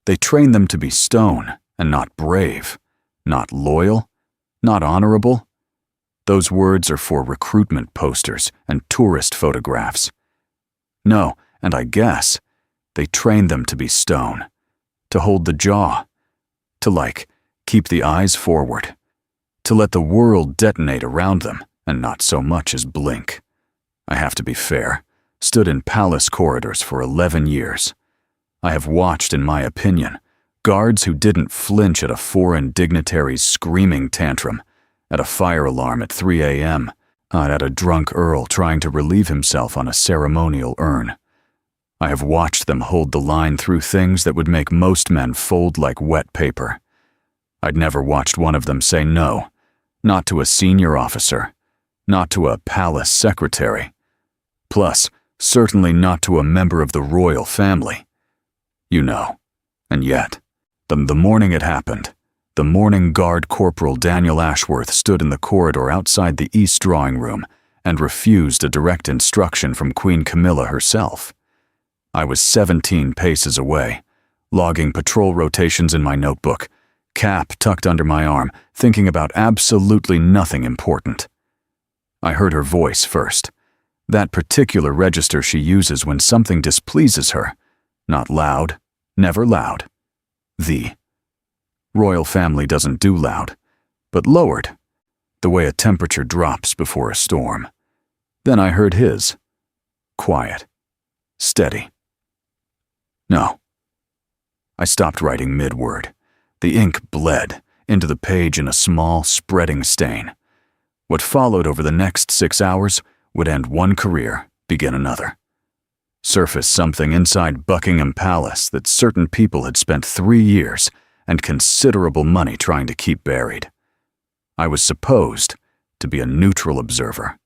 They train them to be stone and not brave, not loyal, not honorable. Those words are for recruitment posters and tourist photographs. No, and I guess, they train them to be stone, to hold the jaw, to keep the eyes forward, to let the world detonate around them and not so much as blink. I have to be fair, stood in palace corridors for 11 years. I have watched, in my opinion, guards who didn't flinch at a foreign dignitary's screaming tantrum, at a fire alarm at 3 a.m., at a drunk earl trying to relieve himself on a ceremonial urn. I have watched them hold the line through things that would make most men fold like wet paper. I'd never watched one of them say no, not to a senior officer, not to a palace secretary, plus certainly not to a member of the royal family. You know, and yet, the morning it happened, the morning Guard Corporal Daniel Ashworth stood in the corridor outside the East drawing room and refused a direct instruction from Queen Camilla herself. I was 17 paces away, logging patrol rotations in my notebook, cap tucked under my arm, thinking about absolutely nothing important. I heard her voice first, that particular register she uses when something displeases her, not loud, never loud. The royal family doesn't do loud, but lowered, the way a temperature drops before a storm. Then I heard his, quiet, steady. No. I stopped writing mid-word. The ink bled into the page in a small, spreading stain. What followed over the next 6 hours would end one career, begin another. Surface something inside Buckingham Palace that certain people had spent 3 years and considerable money trying to keep buried. I was supposed to be a neutral observer.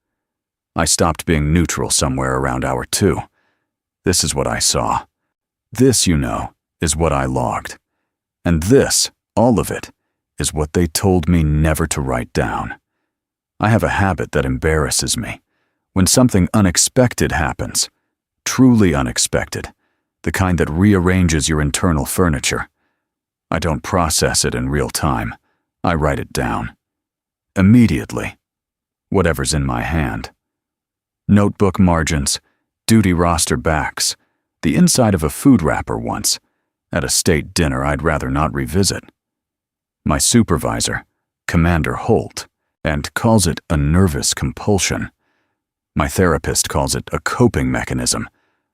I stopped being neutral somewhere around hour 2. This is what I saw. This, you know, is what I logged. And this, all of it, is what they told me never to write down. I have a habit that embarrasses me. When something unexpected happens, truly unexpected, the kind that rearranges your internal furniture, I don't process it in real time. I write it down. Immediately. Whatever's in my hand. Notebook margins, duty roster backs, the inside of a food wrapper once, at a state dinner I'd rather not revisit. My supervisor, Commander Holt, and calls it a nervous compulsion. My therapist calls it a coping mechanism.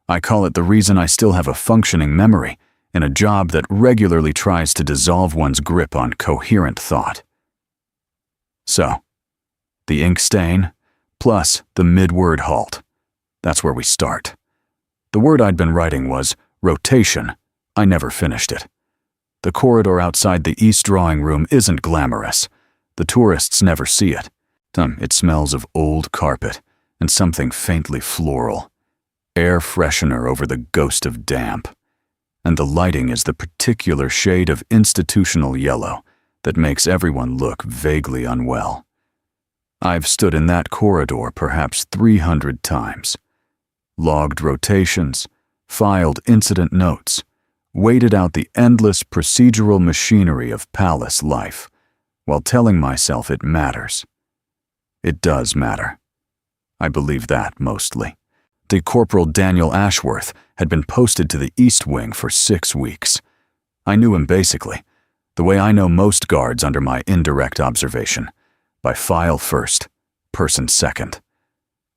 I call it the reason I still have a functioning memory in a job that regularly tries to dissolve one's grip on coherent thought. So, the ink stain, plus the mid-word halt. That's where we start. The word I'd been writing was rotation. I never finished it. The corridor outside the East drawing room isn't glamorous. The tourists never see it. It smells of old carpet and something faintly floral. Air freshener over the ghost of damp. And the lighting is the particular shade of institutional yellow that makes everyone look vaguely unwell. I've stood in that corridor perhaps 300 times. Logged rotations, filed incident notes, waited out the endless procedural machinery of palace life, while telling myself it matters. It does matter. I believe that mostly. The Corporal Daniel Ashworth had been posted to the East Wing for 6 weeks. I knew him basically, the way I know most guards under my indirect observation, by file first, person second.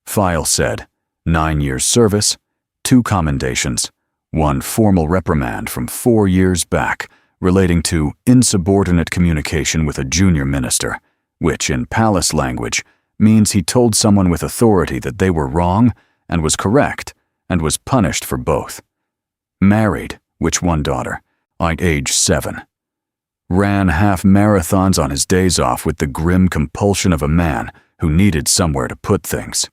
File said, 9 years service, 2 commendations, 1 formal reprimand from 4 years back relating to insubordinate communication with a junior minister, which in palace language means he told someone with authority that they were wrong and was correct, and was punished for both. Married, which one daughter, at age 7. Ran half marathons on his days off with the grim compulsion of a man who needed somewhere to put things.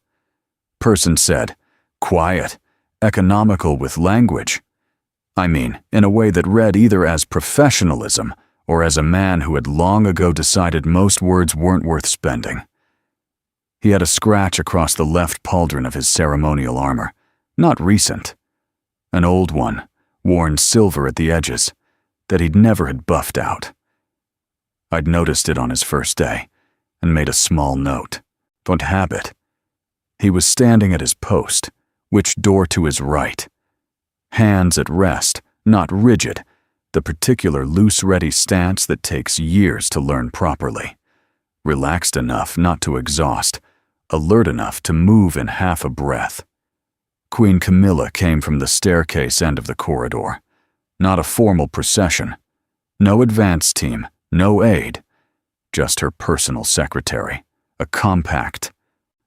Person said, quiet, economical with language. I mean, in a way that read either as professionalism or as a man who had long ago decided most words weren't worth spending. He had a scratch across the left pauldron of his ceremonial armor, not recent. An old one, worn silver at the edges, that he'd never had buffed out. I'd noticed it on his first day and made a small note. Don't habit. He was standing at his post, which door to his right. Hands at rest, not rigid, the particular loose, ready stance that takes years to learn properly. Relaxed enough not to exhaust, alert enough to move in half a breath. Queen Camilla came from the staircase end of the corridor. Not a formal procession. No advance team, no aide. Just her personal secretary, a compact,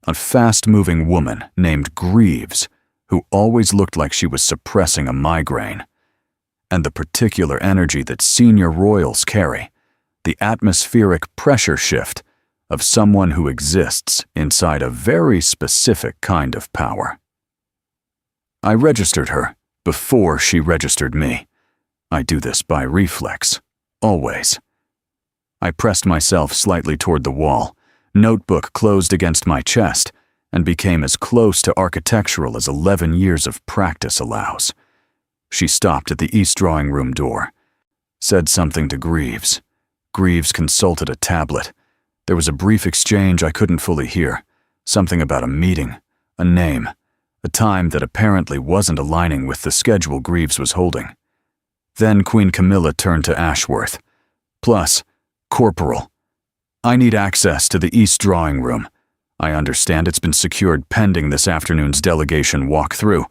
a fast-moving woman named Greaves, who always looked like she was suppressing a migraine. And the particular energy that senior royals carry, the atmospheric pressure shift of someone who exists inside a very specific kind of power. I registered her before she registered me. I do this by reflex, always. I pressed myself slightly toward the wall, notebook closed against my chest, and became as close to architectural as 11 years of practice allows. She stopped at the east drawing room door, said something to Greaves. Greaves consulted a tablet. There was a brief exchange I couldn't fully hear, something about a meeting, a name, a time that apparently wasn't aligning with the schedule Greaves was holding. Then Queen Camilla turned to Ashworth. Plus, Corporal, I need access to the east drawing room. I understand it's been secured pending this afternoon's delegation walk-through.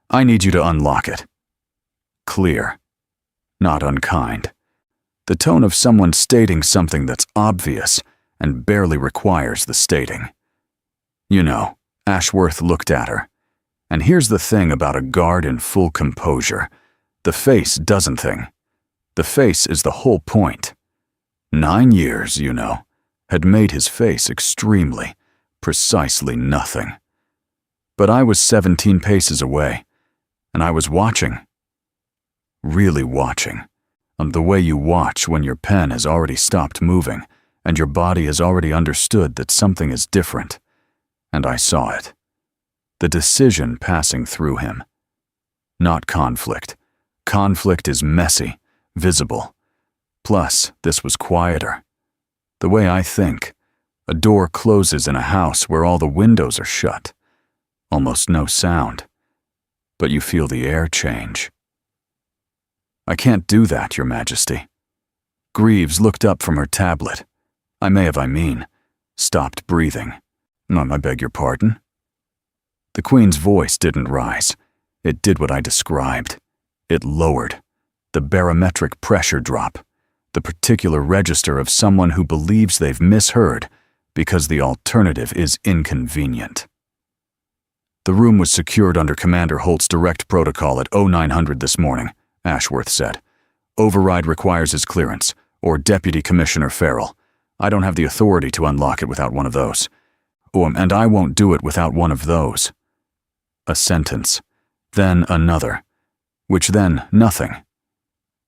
I need you to unlock it. Clear. Not unkind. The tone of someone stating something that's obvious and barely requires the stating. You know, Ashworth looked at her. And here's the thing about a guard in full composure. The face doesn't thing. The face is the whole point. 9 years, you know, had made his face extremely, precisely nothing. But I was 17 paces away, and I was watching. Really watching. The way you watch when your pen has already stopped moving, and your body has already understood that something is different. And I saw it. The decision passing through him. Not conflict. Conflict is messy, visible. Plus, this was quieter. The way I think, a door closes in a house where all the windows are shut. Almost no sound. But you feel the air change. I can't do that, Your Majesty. Greaves looked up from her tablet. I mean, stopped breathing. I beg your pardon? The Queen's voice didn't rise. It did what I described. It lowered. The barometric pressure drop. The particular register of someone who believes they've misheard because the alternative is inconvenient. The room was secured under Commander Holt's direct protocol at 0900 this morning, Ashworth said. Override requires his clearance, or Deputy Commissioner Farrell. I don't have the authority to unlock it without one of those. And I won't do it without one of those. A sentence, then another, which then nothing.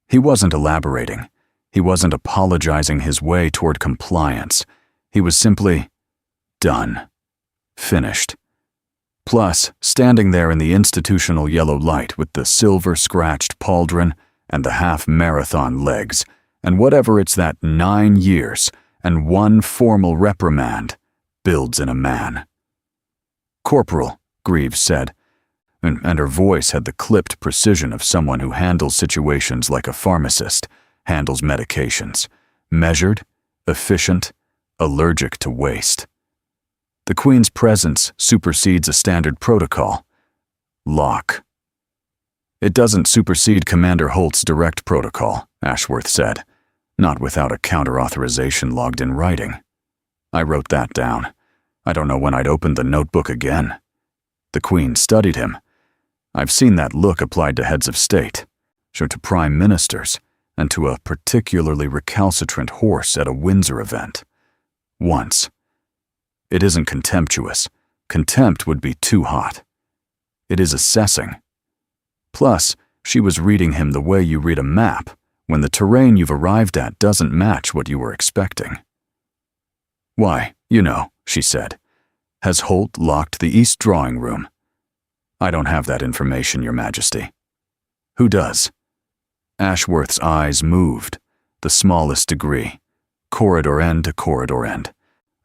He wasn't elaborating. He wasn't apologizing his way toward compliance. He was simply done. Finished. Plus, standing there in the institutional yellow light with the silver-scratched pauldron and the half-marathon legs, and whatever it's that 9 years and one formal reprimand builds in a man. Corporal, Greaves said, and her voice had the clipped precision of someone who handles situations like a pharmacist handles medications, measured, efficient, allergic to waste. The Queen's presence supersedes a standard protocol. Lock. It doesn't supersede Commander Holt's direct protocol, Ashworth said, not without a counter-authorization logged in writing. I wrote that down. I don't know when I'd opened the notebook again. The Queen studied him. I've seen that look applied to heads of state, to prime ministers, and to a particularly recalcitrant horse at a Windsor event. Once. It isn't contemptuous. Contempt would be too hot. It is assessing. Plus, she was reading him the way you read a map when the terrain you've arrived at doesn't match what you were expecting. Why, you know, she said. Has Holt locked the east drawing room? I don't have that information, Your Majesty. Who does? Ashworth's eyes moved, the smallest degree, corridor end to corridor end,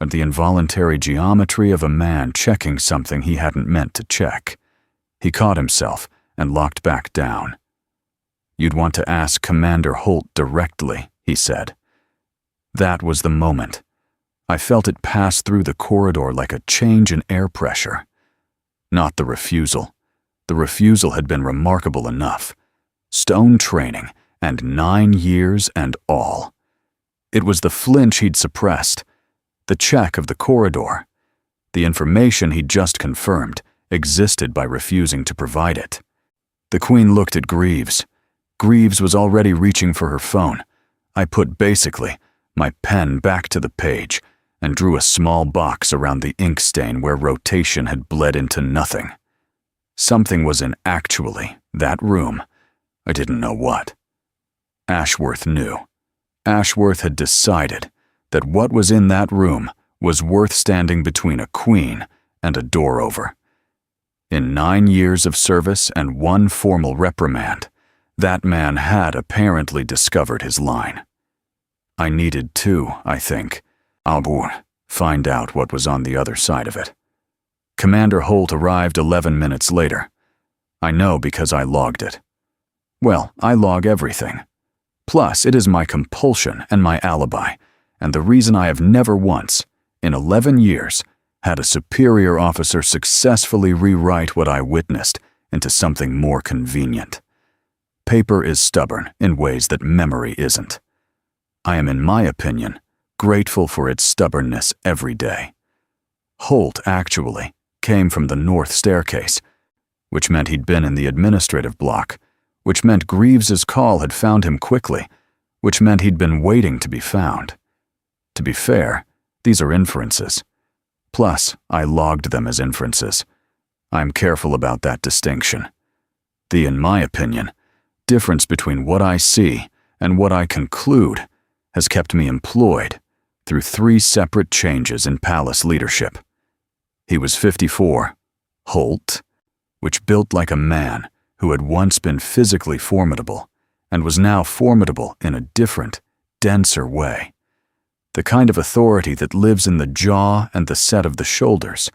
at the involuntary geometry of a man checking something he hadn't meant to check. He caught himself and locked back down. "You'd want to ask Commander Holt directly," he said. That was the moment. I felt it pass through the corridor like a change in air pressure. Not the refusal. The refusal had been remarkable enough. Stone training, and 9 years and all. It was the flinch he'd suppressed, the check of the corridor. The information he'd just confirmed existed by refusing to provide it. The Queen looked at Greaves. Greaves was already reaching for her phone. I put basically my pen back to the page and drew a small box around the ink stain where rotation had bled into nothing. Something was in actually that room. I didn't know what. Ashworth knew. Ashworth had decided that what was in that room was worth standing between a queen and a door over. In 9 years of service and 1 formal reprimand, that man had apparently discovered his line. I needed to, I think, find out what was on the other side of it. Commander Holt arrived 11 minutes later. I know because I logged it. Well, I log everything. Plus, it is my compulsion and my alibi, and the reason I have never once, in 11 years, had a superior officer successfully rewrite what I witnessed into something more convenient. Paper is stubborn in ways that memory isn't. I am, in my opinion, grateful for its stubbornness every day. Holt, actually, came from the north staircase, which meant he'd been in the administrative block, which meant Greaves's call had found him quickly, which meant he'd been waiting to be found. To be fair, these are inferences. Plus, I logged them as inferences. I'm careful about that distinction. The, in my opinion, difference between what I see and what I conclude has kept me employed through 3 separate changes in palace leadership. He was 54, Holt, which built like a man who had once been physically formidable and was now formidable in a different, denser way. The kind of authority that lives in the jaw and the set of the shoulders,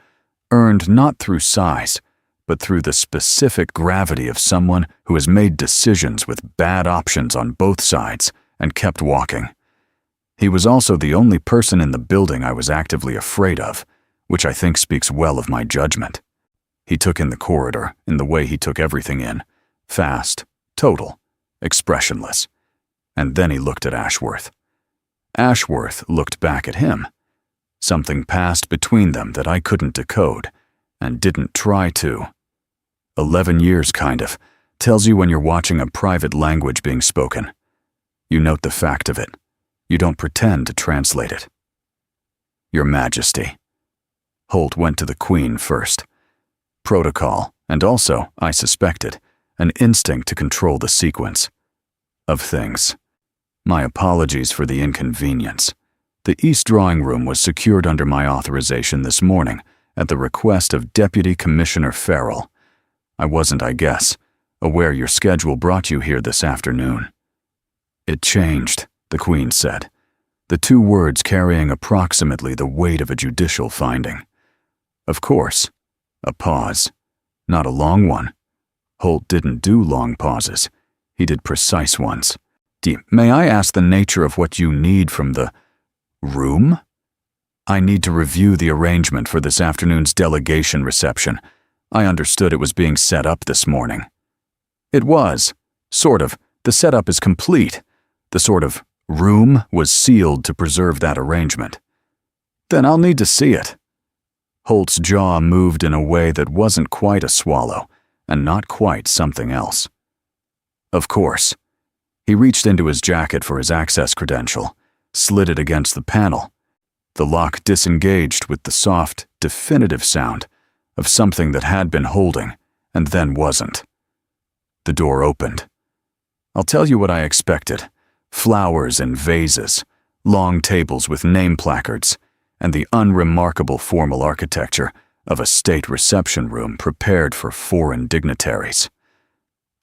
earned not through size, but through the specific gravity of someone who has made decisions with bad options on both sides and kept walking. He was also the only person in the building I was actively afraid of, which I think speaks well of my judgment. He took in the corridor in the way he took everything in, fast, total, expressionless. And then he looked at Ashworth. Ashworth looked back at him. Something passed between them that I couldn't decode, and didn't try to. 11 years, kind of, tells you when you're watching a private language being spoken. You note the fact of it. You don't pretend to translate it. Your Majesty. Holt went to the Queen first. Protocol, and also, I suspected, an instinct to control the sequence of things. My apologies for the inconvenience. The East Drawing Room was secured under my authorization this morning at the request of Deputy Commissioner Farrell. I wasn't, I guess, aware your schedule brought you here this afternoon. It changed, the Queen said, the 2 words carrying approximately the weight of a judicial finding. Of course. A pause. Not a long one. Holt didn't do long pauses. He did precise ones. May I ask the nature of what you need from the room? I need to review the arrangement for this afternoon's delegation reception. I understood it was being set up this morning. It was. Sort of. The setup is complete. The sort of room was sealed to preserve that arrangement. Then I'll need to see it. Holt's jaw moved in a way that wasn't quite a swallow, and not quite something else. Of course. He reached into his jacket for his access credential, slid it against the panel. The lock disengaged with the soft, definitive sound of something that had been holding and then wasn't. The door opened. I'll tell you what I expected. Flowers in vases, long tables with name placards, and the unremarkable formal architecture of a state reception room prepared for foreign dignitaries.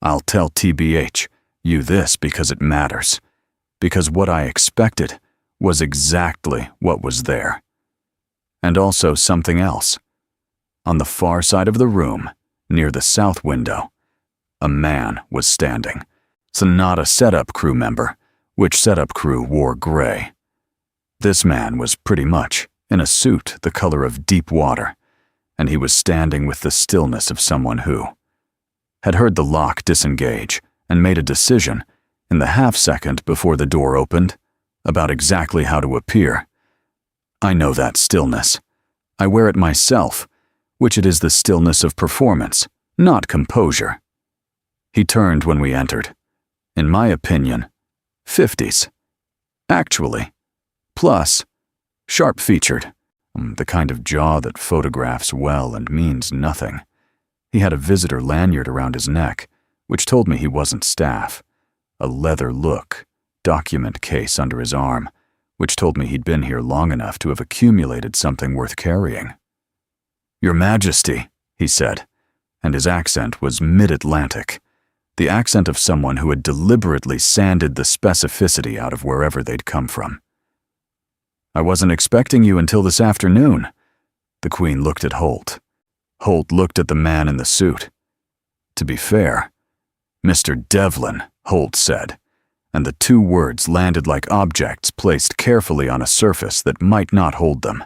I'll tell TBH, you this because it matters, because what I expected was exactly what was there. And also something else. On the far side of the room, near the south window, a man was standing. So not a setup crew member, which setup crew wore gray. This man was pretty much in a suit the color of deep water, and he was standing with the stillness of someone who had heard the lock disengage and made a decision in the half-second before the door opened about exactly how to appear. I know that stillness. I wear it myself, which it is the stillness of performance, not composure. He turned when we entered. In my opinion, 50s. Actually. Plus, sharp-featured, the kind of jaw that photographs well and means nothing. He had a visitor lanyard around his neck, which told me he wasn't staff. A leather look, document case under his arm, which told me he'd been here long enough to have accumulated something worth carrying. "Your Majesty," he said, and his accent was mid-Atlantic, the accent of someone who had deliberately sanded the specificity out of wherever they'd come from. "I wasn't expecting you until this afternoon." The Queen looked at Holt. Holt looked at the man in the suit. "To be fair, Mr. Devlin," Holt said, and the two words landed like objects placed carefully on a surface that might not hold them.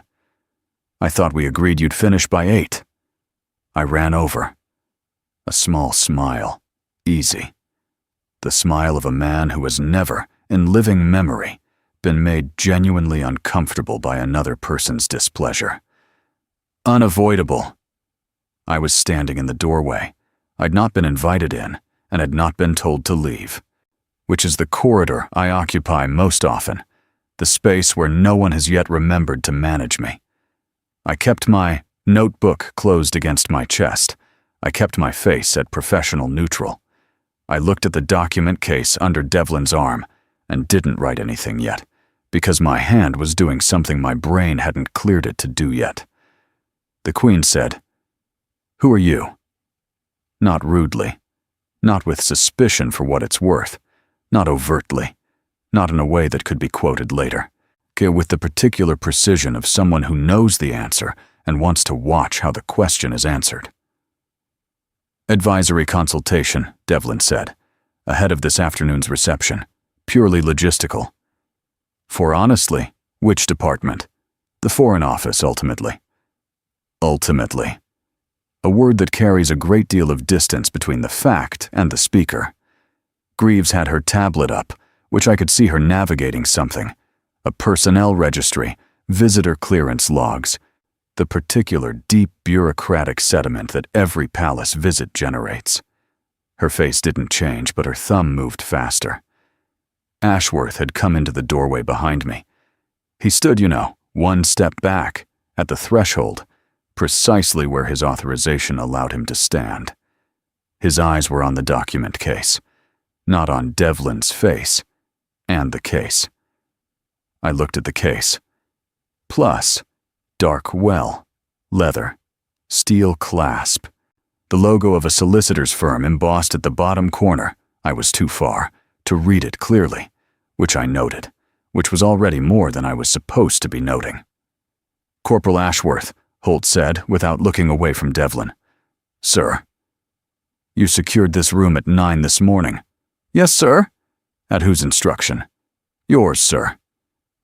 "I thought we agreed you'd finish by 8. I ran over. A small smile. Easy. The smile of a man who has never, in living memory, been made genuinely uncomfortable by another person's displeasure. Unavoidable. I was standing in the doorway. I'd not been invited in, and had not been told to leave, which is the corridor I occupy most often, the space where no one has yet remembered to manage me. I kept my notebook closed against my chest. I kept my face at professional neutral. I looked at the document case under Devlin's arm and didn't write anything yet, because my hand was doing something my brain hadn't cleared it to do yet. The Queen said, "Who are you?" Not rudely, not with suspicion for what it's worth, not overtly, not in a way that could be quoted later, with the particular precision of someone who knows the answer and wants to watch how the question is answered. "Advisory consultation," Devlin said, ahead of this afternoon's reception, purely logistical. "For honestly, which department? The Foreign Office, ultimately." Ultimately. A word that carries a great deal of distance between the fact and the speaker. Greaves had her tablet up, which I could see her navigating something. A personnel registry, visitor clearance logs, the particular deep bureaucratic sediment that every palace visit generates. Her face didn't change, but her thumb moved faster. Ashworth had come into the doorway behind me. He stood, one step back, at the threshold, precisely where his authorization allowed him to stand. His eyes were on the document case, not on Devlin's face, and the case. I looked at the case. Plus, dark well, leather, steel clasp, the logo of a solicitor's firm embossed at the bottom corner. I was too far to read it clearly, which I noted, which was already more than I was supposed to be noting. "Corporal Ashworth," Holt said without looking away from Devlin. "Sir." "You secured this room at 9 this morning." "Yes, sir." "At whose instruction?" "Yours, sir."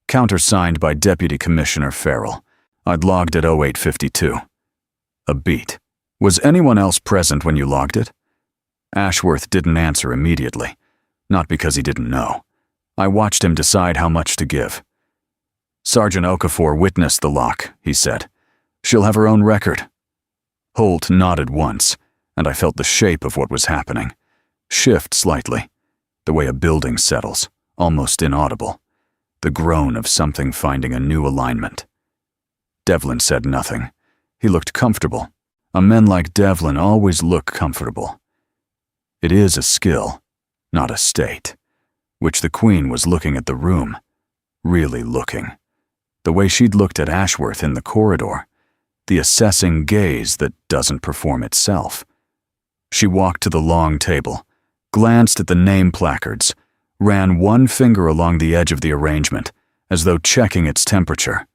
"Countersigned by Deputy Commissioner Farrell. I'd logged at 0852. A beat. Was anyone else present when you logged it?" Ashworth didn't answer immediately, not because he didn't know. I watched him decide how much to give. "Sergeant Okafor witnessed the lock," he said. "She'll have her own record." Holt nodded once, and I felt the shape of what was happening shift slightly, the way a building settles, almost inaudible, the groan of something finding a new alignment. Devlin said nothing. He looked comfortable. A men like Devlin always look comfortable. It is a skill, not a state, which the Queen was looking at the room, really looking, the way she'd looked at Ashworth in the corridor, the assessing gaze that doesn't perform itself. She walked to the long table, glanced at the name placards, ran one finger along the edge of the arrangement, as though checking its temperature.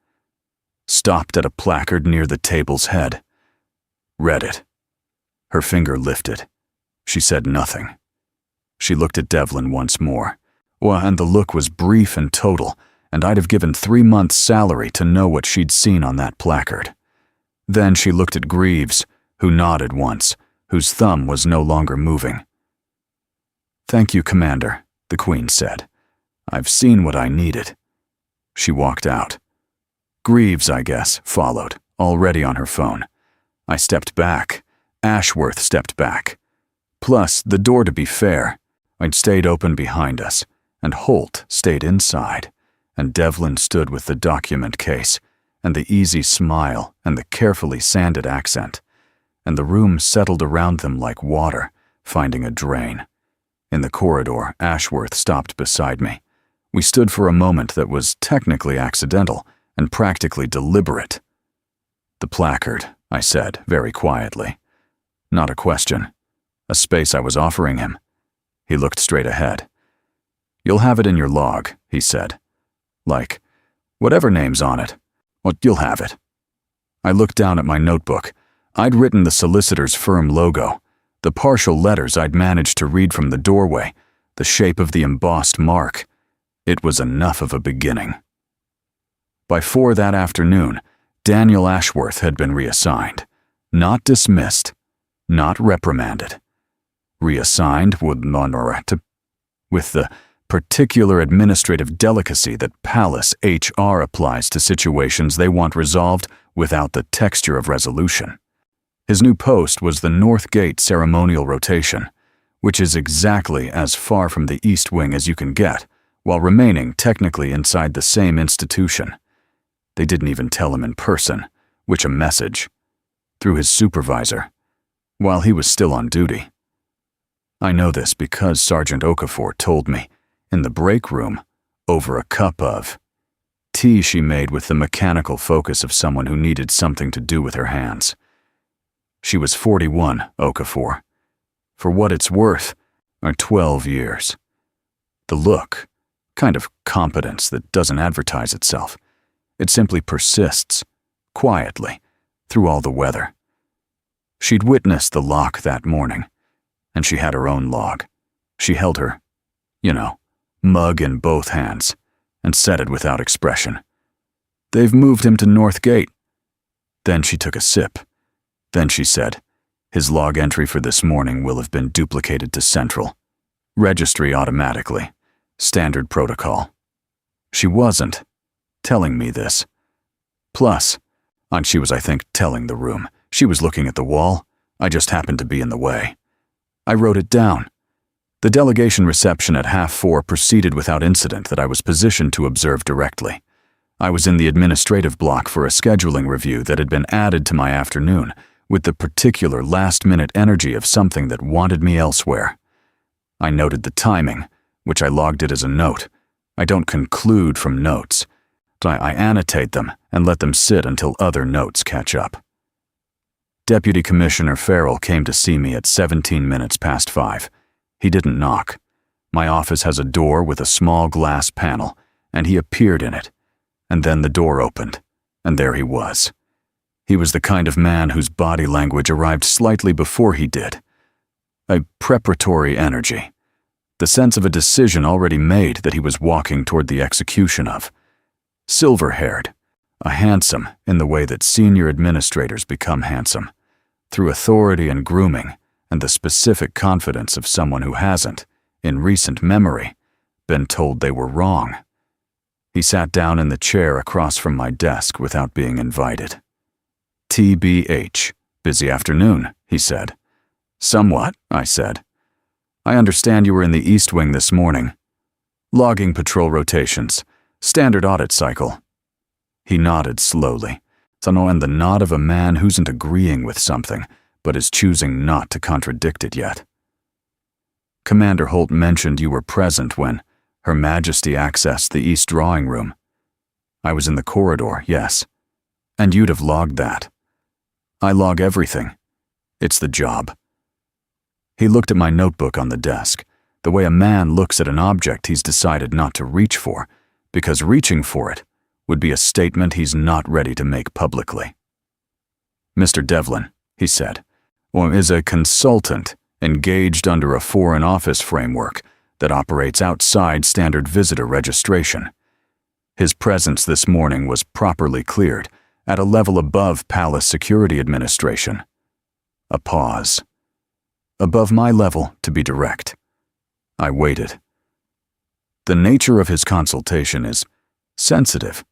Stopped at a placard near the table's head. Read it. Her finger lifted. She said nothing. She looked at Devlin once more. And the look was brief and total, and I'd have given 3 months' salary to know what she'd seen on that placard. Then she looked at Greaves, who nodded once, whose thumb was no longer moving. "Thank you, Commander," the Queen said. "I've seen what I needed." She walked out. Greaves, I guess, followed, already on her phone. I stepped back. Ashworth stepped back. Plus, the door, to be fair, I'd stayed open behind us, and Holt stayed inside, and Devlin stood with the document case, and the easy smile and the carefully sanded accent, and the room settled around them like water, finding a drain. In the corridor, Ashworth stopped beside me. We stood for a moment that was technically accidental and practically deliberate. "The placard," I said very quietly. Not a question. A space I was offering him. He looked straight ahead. "You'll have it in your log," he said. "Like, whatever name's on it. Well, you'll have it." I looked down at my notebook. I'd written the solicitor's firm logo, the partial letters I'd managed to read from the doorway, the shape of the embossed mark. It was enough of a beginning. By 4 that afternoon, Daniel Ashworth had been reassigned. Not dismissed, not reprimanded. Reassigned with the particular administrative delicacy that Palace HR applies to situations they want resolved without the texture of resolution. His new post was the North Gate ceremonial rotation, which is exactly as far from the East Wing as you can get, while remaining technically inside the same institution. They didn't even tell him in person, which a message, through his supervisor, while he was still on duty. I know this because Sergeant Okafor told me, in the break room, over a cup of tea she made with the mechanical focus of someone who needed something to do with her hands. She was 41, Okafor. For what it's worth, 12 years. The look, kind of competence that doesn't advertise itself. It simply persists, quietly, through all the weather. She'd witnessed the lock that morning, and she had her own log. She held her, mug in both hands, and said it without expression. "They've moved him to North Gate." Then she took a sip. Then she said, "His log entry for this morning will have been duplicated to Central. Registry automatically. Standard protocol." She wasn't telling me this. Plus, she was, I think, telling the room. She was looking at the wall. I just happened to be in the way. I wrote it down. The delegation reception at 4:30 proceeded without incident that I was positioned to observe directly. I was in the administrative block for a scheduling review that had been added to my afternoon, with the particular last-minute energy of something that wanted me elsewhere. I noted the timing, which I logged it as a note. I don't conclude from notes. I annotate them and let them sit until other notes catch up. Deputy Commissioner Farrell came to see me at 17 minutes past 5. He didn't knock. My office has a door with a small glass panel, and he appeared in it. And then the door opened, and there he was. He was the kind of man whose body language arrived slightly before he did. A preparatory energy. The sense of a decision already made that he was walking toward the execution of. Silver-haired, a handsome in the way that senior administrators become handsome, through authority and grooming and the specific confidence of someone who hasn't, in recent memory, been told they were wrong. He sat down in the chair across from my desk without being invited. "TBH, busy afternoon," he said. "Somewhat," I said. "I understand you were in the East Wing this morning. Logging patrol rotations, standard audit cycle." He nodded slowly, and the nod of a man who isn't agreeing with something, but is choosing not to contradict it yet. "Commander Holt mentioned you were present when Her Majesty accessed the East drawing room. I was in the corridor, yes. And you'd have logged that. I log everything. It's the job." He looked at my notebook on the desk, the way a man looks at an object he's decided not to reach for, because reaching for it would be a statement he's not ready to make publicly. Mr. Devlin, he said, is a consultant engaged under a Foreign Office framework that operates outside standard visitor registration. His presence this morning was properly cleared at a level above Palace Security Administration. A pause. Above my level, to be direct. I waited. The nature of his consultation is sensitive.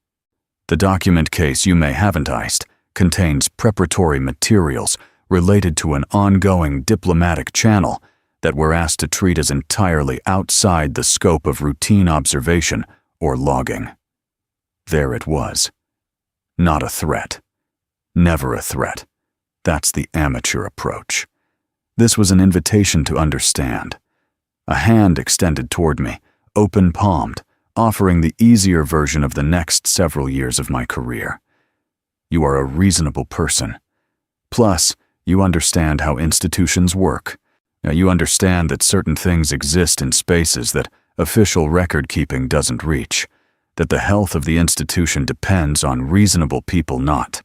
The document case you may haven't iced contains preparatory materials related to an ongoing diplomatic channel that we're asked to treat as entirely outside the scope of routine observation or logging. There it was. Not a threat. Never a threat. That's the amateur approach. This was an invitation to understand. A hand extended toward me, open-palmed, offering the easier version of the next several years of my career. You are a reasonable person. Plus, you understand how institutions work. You understand that certain things exist in spaces that official record-keeping doesn't reach, that the health of the institution depends on reasonable people not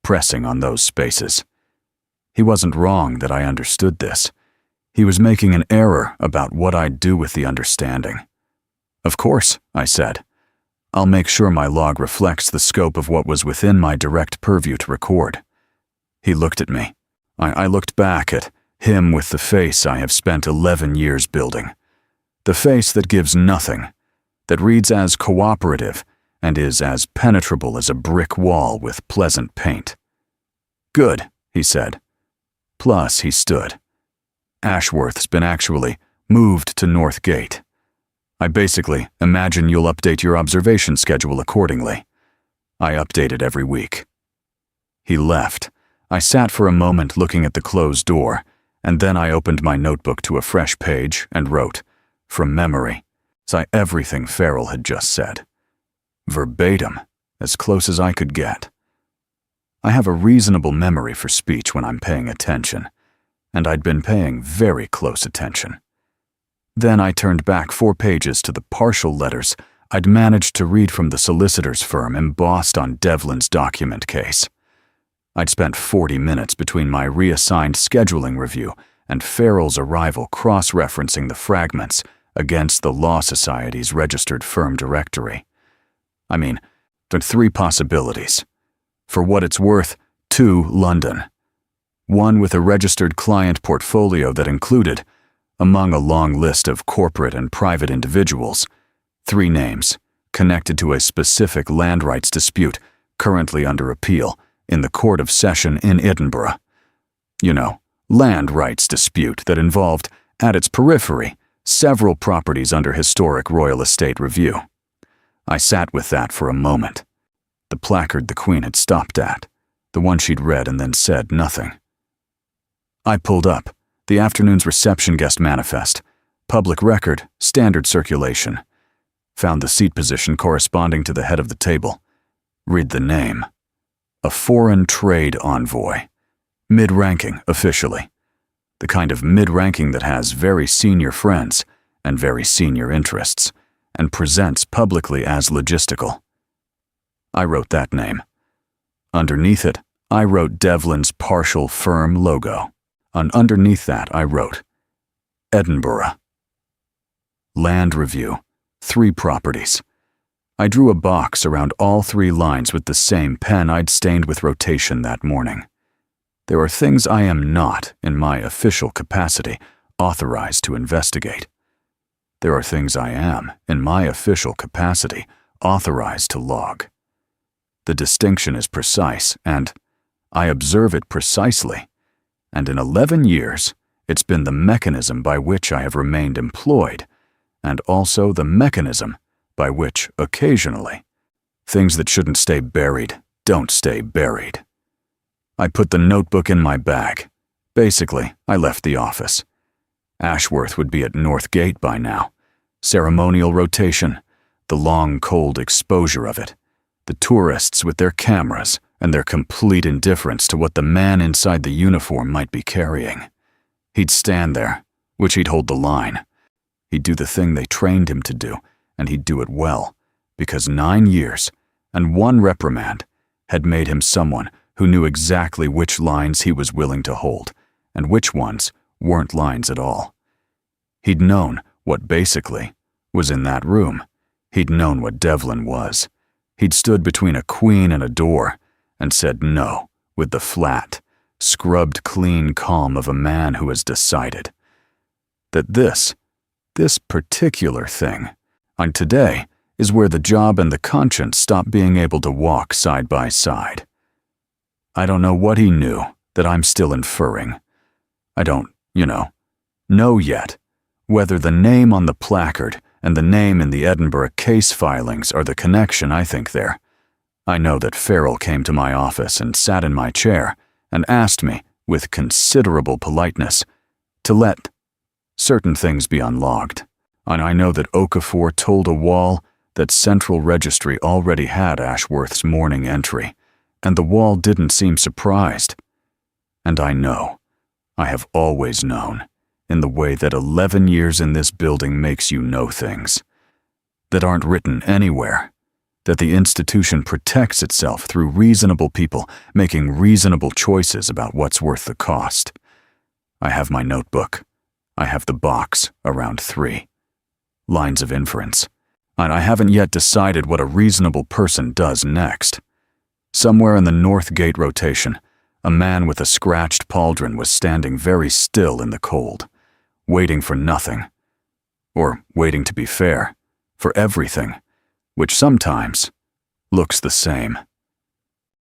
pressing on those spaces. He wasn't wrong that I understood this. He was making an error about what I'd do with the understanding. Of course, I said. I'll make sure my log reflects the scope of what was within my direct purview to record. He looked at me. I looked back at him with the face I have spent 11 years building. The face that gives nothing, that reads as cooperative and is as penetrable as a brick wall with pleasant paint. Good, he said. Plus, he stood. Ashworth's been actually moved to North Gate. I basically imagine you'll update your observation schedule accordingly. I update it every week. He left. I sat for a moment looking at the closed door, and then I opened my notebook to a fresh page and wrote, from memory, everything Farrell had just said. Verbatim, as close as I could get. I have a reasonable memory for speech when I'm paying attention, and I'd been paying very close attention. Then I turned back 4 pages to the partial letters I'd managed to read from the solicitor's firm embossed on Devlin's document case. I'd spent 40 minutes between my reassigned scheduling review and Farrell's arrival cross-referencing the fragments against the Law Society's registered firm directory. I mean, there are 3 possibilities. For what it's worth, 2 London. One with a registered client portfolio that included, among a long list of corporate and private individuals, 3 names connected to a specific land rights dispute currently under appeal in the Court of Session in Edinburgh. You know, land rights dispute that involved, at its periphery, several properties under historic royal estate review. I sat with that for a moment. The placard the Queen had stopped at, the one she'd read and then said nothing. I pulled up the afternoon's reception guest manifest, public record, standard circulation. Found the seat position corresponding to the head of the table. Read the name. A foreign trade envoy. Mid-ranking, officially. The kind of mid-ranking that has very senior friends and very senior interests, and presents publicly as logistical. I wrote that name. Underneath it, I wrote Devlin's partial firm logo. And underneath that, I wrote, Edinburgh. Land review, 3 properties. I drew a box around all 3 lines with the same pen I'd stained with rotation that morning. There are things I am not, in my official capacity, authorized to investigate. There are things I am, in my official capacity, authorized to log. The distinction is precise, and I observe it precisely. And in 11 years, it's been the mechanism by which I have remained employed, and also the mechanism by which, occasionally, things that shouldn't stay buried don't stay buried. I put the notebook in my bag. Basically, I left the office. Ashworth would be at North Gate by now. Ceremonial rotation, the long, cold exposure of it, the tourists with their cameras and their complete indifference to what the man inside the uniform might be carrying. He'd stand there, which he'd hold the line. He'd do the thing they trained him to do, and he'd do it well, because 9 years and 1 reprimand had made him someone who knew exactly which lines he was willing to hold and which ones weren't lines at all. He'd known what basically was in that room. He'd known what Devlin was. He'd stood between a queen and a door and said no with the flat, scrubbed clean calm of a man who has decided that this particular thing, and today, is where the job and the conscience stop being able to walk side by side. I don't know what he knew that I'm still inferring. I don't, know yet whether the name on the placard and the name in the Edinburgh case filings are the connection I think there. I know that Farrell came to my office and sat in my chair and asked me, with considerable politeness, to let certain things be unlogged. And I know that Okafor told a wall that Central Registry already had Ashworth's morning entry, and the wall didn't seem surprised. And I know, I have always known, in the way that 11 years in this building makes you know things that aren't written anywhere, that the institution protects itself through reasonable people making reasonable choices about what's worth the cost. I have my notebook. I have the box around 3 lines of inference, and I haven't yet decided what a reasonable person does next. Somewhere in the North Gate rotation, a man with a scratched pauldron was standing very still in the cold, waiting for nothing, or waiting, to be fair, for everything, which sometimes looks the same.